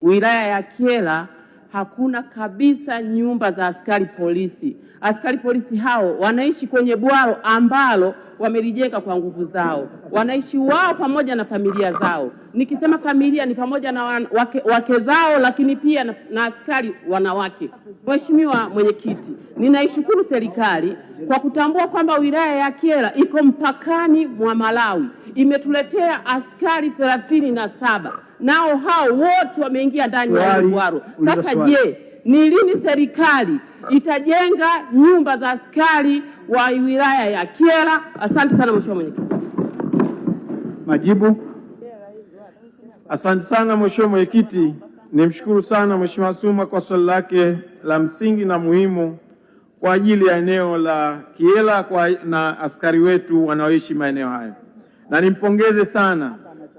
Wilaya ya Kyela hakuna kabisa nyumba za askari polisi. Askari polisi hao wanaishi kwenye bwalo ambalo wamelijenga kwa nguvu zao. Wanaishi wao pamoja na familia zao. Nikisema familia ni pamoja na wake zao, lakini pia na askari wanawake. Mheshimiwa Mwenyekiti, ninaishukuru serikali kwa kutambua kwamba wilaya ya Kyela iko mpakani mwa Malawi. Imetuletea askari 37. Nao hao wote wameingia ndani ya bwalo. Sasa je, ni lini serikali itajenga nyumba za askari wa wilaya ya Kyela? Asante sana Mheshimiwa Mwenyekiti. Majibu. Asante sana Mheshimiwa Mwenyekiti. Nimshukuru sana Mheshimiwa Suma kwa swali lake la msingi na muhimu kwa ajili ya eneo la Kyela na askari wetu wanaoishi maeneo hayo. Na nimpongeze sana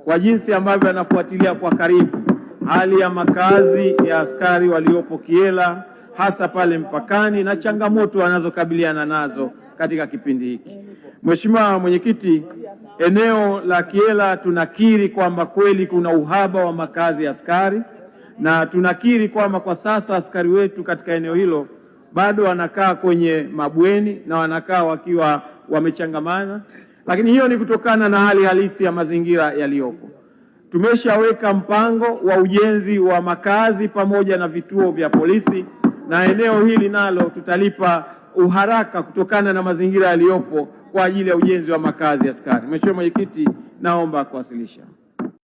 kwa jinsi ambavyo anafuatilia kwa karibu hali ya makazi ya askari waliopo Kyela, hasa pale mpakani, na changamoto wanazokabiliana nazo katika kipindi hiki. Mheshimiwa Mwenyekiti, eneo la Kyela tunakiri kwamba kweli kuna uhaba wa makazi ya askari, na tunakiri kwamba kwa sasa askari wetu katika eneo hilo bado wanakaa kwenye mabweni na wanakaa wakiwa wamechangamana, lakini hiyo ni kutokana na hali halisi ya mazingira yaliyopo. Tumeshaweka mpango wa ujenzi wa makazi pamoja na vituo vya polisi, na eneo hili nalo tutalipa uharaka kutokana na mazingira yaliyopo kwa ajili ya ujenzi wa makazi ya askari. Mheshimiwa Mwenyekiti, naomba kuwasilisha.